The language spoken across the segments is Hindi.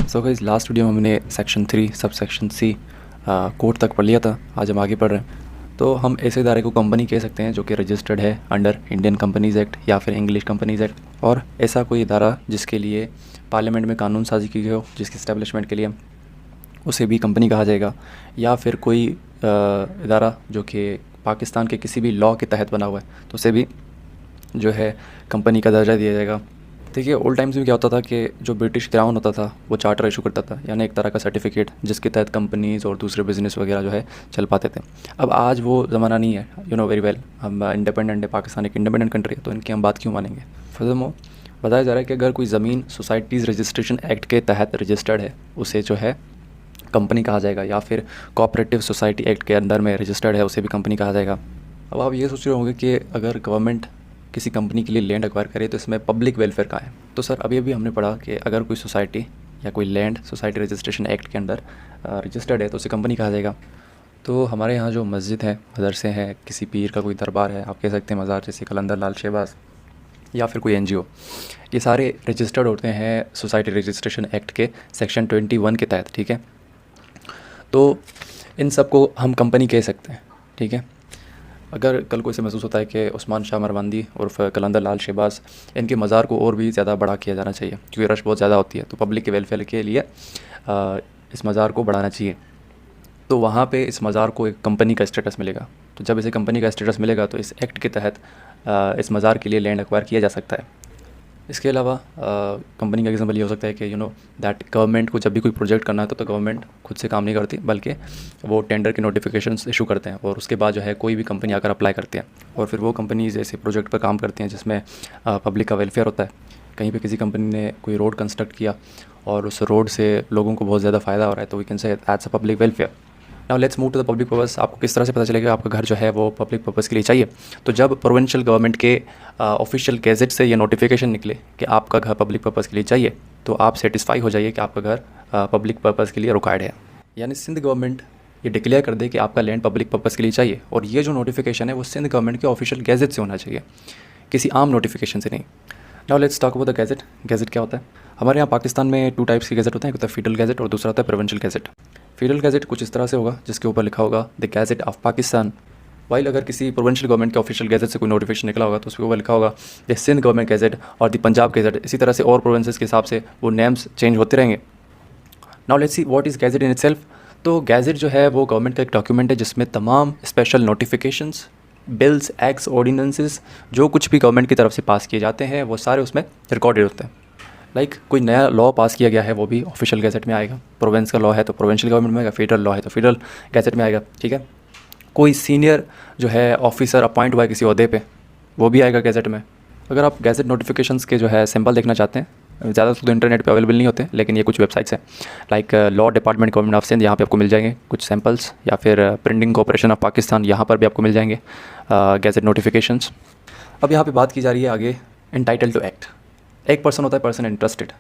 सो गाइस, लास्ट वीडियो में हमने section 3 sub section C code तक पढ़ लिया था। आज हम आगे पढ़ रहे हैं। तो हम ऐसे इदारे को कंपनी कह सकते हैं जो कि रजिस्टर्ड है अंडर इंडियन कंपनीज़ एक्ट या फिर इंग्लिश कंपनीज़ एक्ट, और ऐसा कोई इदारा जिसके लिए पार्लियामेंट में कानून साजी की गई हो, जिसके इस्टेब्लिशमेंट के लिए, उसे भी कंपनी कहा जाएगा। या फिर कोई इदारा जो कि पाकिस्तान के किसी भी लॉ के तहत बना हुआ है तो उसे भी जो है कंपनी का दर्जा दिया जाएगा। देखिए, ओल्ड टाइम्स में क्या होता था कि जो ब्रिटिश क्राउन होता था वो चार्टर इशू करता था, यानी एक तरह का सर्टिफिकेट जिसके तहत कंपनीज़ और दूसरे बिजनेस वगैरह जो है चल पाते थे। अब आज वो ज़माना नहीं है, यू नो वेरी वेल। हम इंडिपेंडेंट है, पाकिस्तान एक इंडिपेंडेंट कंट्री है, तो इनकी हम बात क्यों मानेंगे। फर्दरमोर बताया जा रहा है कि अगर कोई ज़मीन सोसाइटीज़ रजिस्ट्रेशन एक्ट के तहत रजिस्टर्ड है उसे जो है कंपनी कहा जाएगा, या फिर कोऑपरेटिव सोसाइटी एक्ट के अंदर में रजिस्टर्ड है उसे भी कंपनी कहा जाएगा। अब आप ये सोच रहे होंगे कि अगर गवर्नमेंट किसी कंपनी के लिए लैंड एक्वायर करे तो इसमें पब्लिक वेलफेयर का है। तो सर, अभी हमने पढ़ा कि अगर कोई सोसाइटी या कोई लैंड सोसाइटी रजिस्ट्रेशन एक्ट के अंदर रजिस्टर्ड है तो उसे कंपनी कहा जाएगा। तो हमारे यहाँ जो मस्जिद है, मदरसे हैं, किसी पीर का कोई दरबार है, आप कह सकते हैं मज़ार, जैसे कलंदर लाल शहबाज, या फिर कोई एनजीओ, ये सारे रजिस्टर्ड होते हैं सोसाइटी रजिस्ट्रेशन एक्ट के सेक्शन 21 के तहत। ठीक है, तो इन सब को हम कंपनी कह सकते हैं। ठीक है, अगर कल को इसे महसूस होता है कि उस्मान शाह मरवांदी उर्फ कलंदर लाल शहबाज, इनके मज़ार को और भी ज़्यादा बड़ा किया जाना चाहिए क्योंकि रश बहुत ज़्यादा होती है, तो पब्लिक के वेलफेयर के लिए इस मज़ार को बढ़ाना चाहिए, तो वहाँ पे इस मज़ार को एक कंपनी का स्टेटस मिलेगा। तो जब इसे कंपनी का स्टेटस मिलेगा तो इस एक्ट के तहत इस मज़ार के लिए लैंड एक्वायर किया जा सकता है। इसके अलावा कंपनी का एग्जाम्पल ये हो सकता है कि दैट गवर्नमेंट को जब भी कोई प्रोजेक्ट करना है तो गवर्नमेंट खुद से काम नहीं करती, बल्कि वो टेंडर के नोटिफिकेशंस इशू करते हैं, और उसके बाद जो है कोई भी कंपनी आकर अप्लाई करती है, और फिर वो कंपनीज ऐसे प्रोजेक्ट पर काम करती हैं जिसमें पब्लिक का वेलफेयर होता है। कहीं पे किसी कंपनी ने कोई रोड कंस्ट्रक्ट किया और उस रोड से लोगों को बहुत ज़्यादा फ़ायदा हो रहा है, तो we can say that's a public welfare. Now let's move to the public purpose. आपको किस तरह से पता चलेगा आपका घर जो है वो पब्लिक पर्पस के लिए चाहिए? तो जब प्रोविंशियल गवर्नमेंट के ऑफिशियल गैजेट से ये नोटिफिकेशन निकले कि आपका घर पब्लिक पर्पस के लिए चाहिए, तो आप सेटिस्फाई हो जाइए कि आपका घर पब्लिक पर्पस के लिए रिक्वायर्ड है। यानी सिंध गवर्नमेंट ये डिक्लेयर कर दे कि आपका लैंड पब्लिक पर्पस के लिए चाहिए, और ये जो नोटिफिकेशन है वो सिंध गवर्नमेंट के ऑफिशियल गैजेट से होना चाहिए, किसी आम नोटिफिकेशन से नहीं। Now let's talk about the gadget. Gadget क्या होता है? हमारे यहाँ पाकिस्तान में 2 टाइप्स के गैजेट होते हैं, एक होता है फेडरल गैजेट और दूसरा होता है प्रोविंशियल गैजेट। फेडरल गैजेट कुछ इस तरह से होगा जिसके ऊपर लिखा होगा the gadget of Pakistan, while अगर किसी प्रोविंशियल गवर्नमेंट के ऑफिशियल गैजेट से कोई नोटिफिकेशन निकला होगा तो उसके ऊपर लिखा होगा द सिंध गवर्नमेंट गैजेट और द पंजाब गैजेट। इसी तरह से और प्रोविंसेस के हिसाब से वो नेम्स चेंज होते रहेंगे। Now let's see what is gadget in itself. तो गैजेट जो है वो गवर्नमेंट का एक डॉक्यूमेंट है जिसमें तमाम special notifications, bills, acts, ordinances जो कुछ भी गवर्नमेंट की तरफ से पास किए जाते हैं वो सारे उसमें रिकॉर्डेड होते हैं। लाइक कोई नया लॉ पास किया गया है वो भी ऑफिशियल गैजेट में आएगा। प्रोविंस का लॉ है तो प्रोविंशियल गवर्नमेंट में आएगा, फेडरल लॉ है तो फेडरल गैजेट में आएगा। ठीक है, कोई सीनियर जो है ऑफिसर अपॉइंट हुआ है किसी ओहदे पे, वो भी आएगा गैजेट में। अगर आप गैजेट नोटिफिकेशंस के जो है सिंबल देखना चाहते हैं, ज़्यादा तो इंटरनेट पे अवेलेबल नहीं होते, लेकिन ये कुछ वेबसाइट्स हैं like law department government of Sindh, यहाँ पे आपको मिल जाएंगे कुछ सैम्पल्स, या फिर प्रिंटिंग कॉर्पोरेशन ऑफ पाकिस्तान, यहाँ पर भी आपको मिल जाएंगे गैजेट नोटिफिकेशंस। अब यहाँ पे बात की जा रही है आगे एंटाइटल टू एक्ट। एक पर्सन होता है पर्सन इंटरेस्टेड,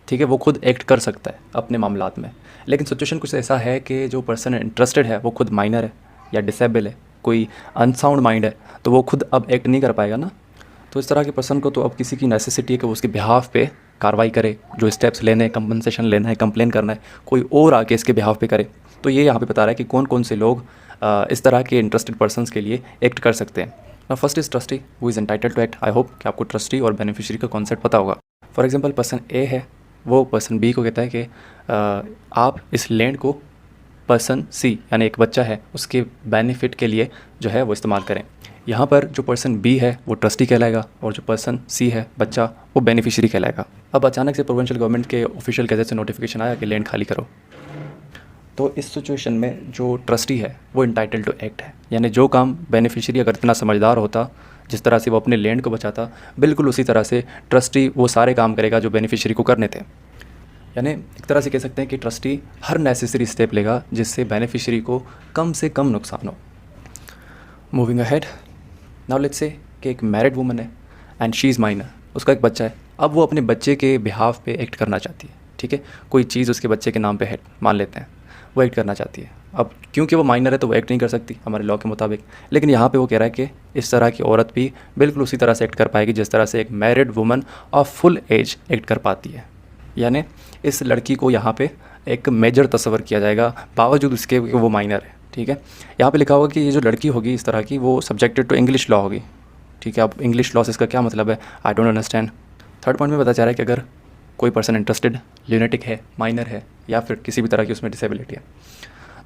ठीक है, वो खुद एक्ट कर सकता है अपने मामलात में, लेकिन सिचुएशन कुछ ऐसा है कि जो पर्सन इंटरेस्टेड है वो खुद माइनर है या डिसेबल है, कोई अनसाउंड माइंड है, तो वो खुद अब एक्ट नहीं कर पाएगा ना। तो इस तरह के पर्सन को तो अब किसी की नेसेसिटी है कि वो उसके बिहाफ पे कार्रवाई करे, जो स्टेप्स लेने हैं, कंपनसेशन लेना है, कंप्लेन करना है, कोई और आके इसके बिहाफ पे करे। तो ये यहाँ पे बता रहा है कि कौन कौन से लोग इस तरह के इंटरेस्टेड पर्सनस के लिए एक्ट कर सकते हैं। ना first is trustee who is entitled to act. I hope कि आपको ट्रस्टी और बेनिफिशियरी का कॉन्सेप्ट पता होगा। फॉर एग्जांपल पर्सन ए है, वो पर्सन बी को कहता है कि आप इस लैंड को पर्सन सी यानी एक बच्चा है उसके बेनिफिट के लिए जो है वो इस्तेमाल करें। यहाँ पर जो पर्सन बी है वो ट्रस्टी कहलाएगा और जो पर्सन सी है बच्चा वो बेनिफिशियरी कहलाएगा। अब अचानक से प्रोविंशियल गवर्नमेंट के ऑफिशियल गैजेट से नोटिफिकेशन आया कि लैंड खाली करो, तो इस सिचुएशन में जो ट्रस्टी है वो इंटाइटल टू एक्ट है। यानी जो काम बेनिफिशियरी अगर इतना समझदार होता, जिस तरह से वो अपने लैंड को बचाता, बिल्कुल उसी तरह से ट्रस्टी वो सारे काम करेगा जो बेनिफिशियरी को करने थे। यानी एक तरह से कह सकते हैं कि ट्रस्टी हर नेसेसरी स्टेप लेगा जिससे बेनिफिशियरी को कम से कम नुकसान हो। Moving ahead, now let's say कि एक मैरिड वुमन है एंड शी इज़ माइनर, उसका एक बच्चा है। अब वो अपने बच्चे के बिहाफ पे एक्ट करना चाहती है। ठीक है, कोई चीज़ उसके बच्चे के नाम पे है, मान लेते हैं, वो एक्ट करना चाहती है। अब क्योंकि वो माइनर है तो वो एक्ट नहीं कर सकती हमारे लॉ के मुताबिक, लेकिन यहाँ पे वो कह रहा है कि इस तरह की औरत भी बिल्कुल उसी तरह से एक्ट कर पाएगी जिस तरह से एक married woman of full age act कर पाती है। यानी इस लड़की को यहाँ पे एक मेजर तस्वर किया जाएगा बावजूद उसके कि वो माइनर है, ठीक है। यहाँ पे लिखा होगा कि ये जो लड़की होगी इस तरह की वो सब्जेक्टेड टू इंग्लिश लॉ होगी, ठीक है। अब इंग्लिश लॉ से इसका क्या मतलब है, I don't understand. Third point में पता चल रहा है कि अगर कोई पर्सन इंटरेस्टेड, ल्यूनेटिक है, माइनर है या फिर किसी भी तरह की उसमें डिसेबिलिटी है,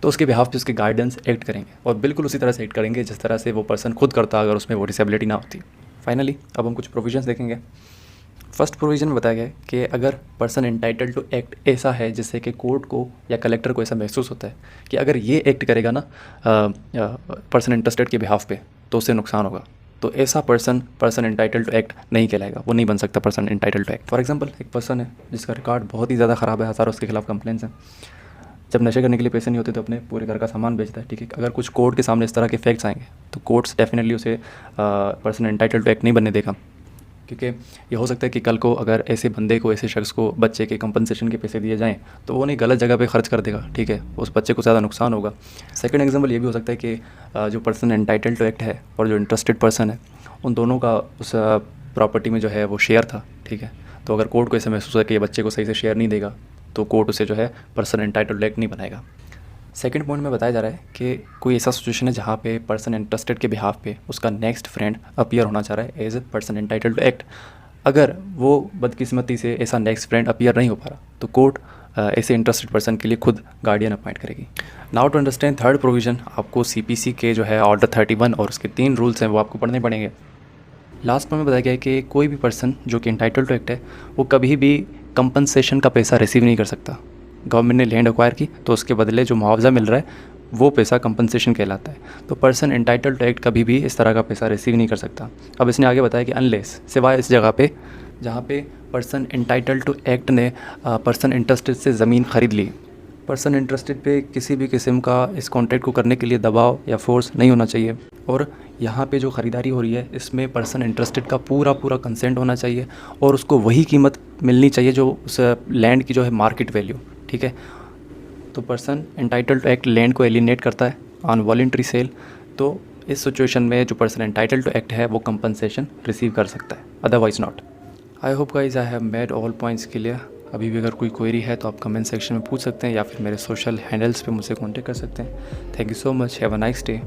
तो उसके बिहाफ पे उसके गाइडेंस एक्ट करेंगे और बिल्कुल उसी तरह से एक्ट करेंगे जिस तरह से वो पर्सन खुद करता अगर उसमें वो डिसेबिलिटी ना होती। फाइनली अब हम कुछ प्रोविजंस देखेंगे। फर्स्ट प्रोविज़न में बताया गया है कि अगर पर्सन एंटाइटल्ड टू एक्ट ऐसा है जिससे कि कोर्ट को या कलेक्टर को ऐसा महसूस होता है कि अगर ये एक्ट करेगा ना पर्सन इंटरेस्टेड के बिहाफ पे तो उससे नुकसान होगा, तो ऐसा पर्सन एंटाइटल्ड टू एक्ट नहीं कहलाएगा, वो नहीं बन सकता person entitled to act. For example एक पर्सन है जिसका रिकॉर्ड बहुत ही ज़्यादा ख़राब है, हज़ारों उसके खिलाफ कंप्लेंट्स हैं, जब नशे करने के लिए पैसे नहीं होते तो अपने पूरे घर का सामान बेचता है, ठीक है। अगर कुछ कोर्ट के सामने इस तरह के फैक्ट्स आएंगे तो कोर्ट्स डेफिनेटली उसे पर्सन एंटाइटल्ड टू एक्ट नहीं बनने देगा, क्योंकि ये हो सकता है कि कल को अगर ऐसे बंदे को, ऐसे शख्स को बच्चे के कंपनसेशन के पैसे दिए जाएं तो वो नहीं गलत जगह पे खर्च कर देगा, ठीक है, उस बच्चे को ज़्यादा नुकसान होगा। सेकंड एग्जांपल ये भी हो सकता है कि जो पर्सन एंटाइटल्ड टू एक्ट है और जो इंटरेस्टेड पर्सन है उन दोनों का उस प्रॉपर्टी में जो है वो शेयर था, ठीक है। तो अगर कोर्ट को ऐसा महसूस है कि ये बच्चे को सही से शेयर नहीं देगा तो कोर्ट उसे जो है पर्सन एंटाइटल्ड टू एक्ट नहीं बनाएगा। सेकंड पॉइंट में बताया जा रहा है कि कोई ऐसा सिचुएशन है जहाँ पे पर्सन इंटरेस्टेड के बिहाफ पे उसका नेक्स्ट फ्रेंड अपीयर होना चाह रहा है as a person entitled to act. अगर वो बदकिस्मती से ऐसा नेक्स्ट फ्रेंड अपीयर नहीं हो पा रहा तो कोर्ट ऐसे इंटरेस्टेड पर्सन के लिए खुद गार्डियन अपॉइंट करेगी। Now to understand third provision, आपको CPC के जो है ऑर्डर 31 और उसके 3 रूल्स हैं वो आपको पढ़ने पड़ेंगे। लास्ट में बताया गया है कि कोई भी पर्सन जो कि एंटाइटल्ड टू एक्ट है वो कभी भी कंपनसेशन का पैसा रिसीव नहीं कर सकता। गवर्नमेंट ने लैंड एक्वायर की तो उसके बदले जो मुआवजा मिल रहा है वो पैसा कंपनसेशन कहलाता है। तो पर्सन एंटाइटल्ड टू एक्ट कभी भी इस तरह का पैसा रिसीव नहीं कर सकता। अब इसने आगे बताया कि अनलेस, सिवाय इस जगह पे जहाँ पे पर्सन एंटाइटल्ड टू एक्ट ने पर्सन इंटरेस्टेड से ज़मीन ख़रीद ली। पर्सन इंटरेस्टेड पे किसी भी किस्म का इस कॉन्ट्रैक्ट को करने के लिए दबाव या फोर्स नहीं होना चाहिए, और यहाँ पे जो ख़रीदारी हो रही है इसमें पर्सन इंटरेस्टेड का पूरा कंसेंट होना चाहिए और उसको वही कीमत मिलनी चाहिए जो उस लैंड की जो है मार्केट वैल्यू, ठीक है। तो person entitled to act land को एलिनेट करता है ऑन वॉलंटरी सेल, तो इस सिचुएशन में जो पर्सन एंटाइटल्ड टू एक्ट है वो कंपनसेशन रिसीव कर सकता है, otherwise not. I hope guys I have made all points clear. अभी भी अगर कोई क्वेरी है तो आप कमेंट सेक्शन में पूछ सकते हैं या फिर मेरे सोशल हैंडल्स पे मुझसे कांटेक्ट कर सकते हैं। Thank you so much, have a nice day.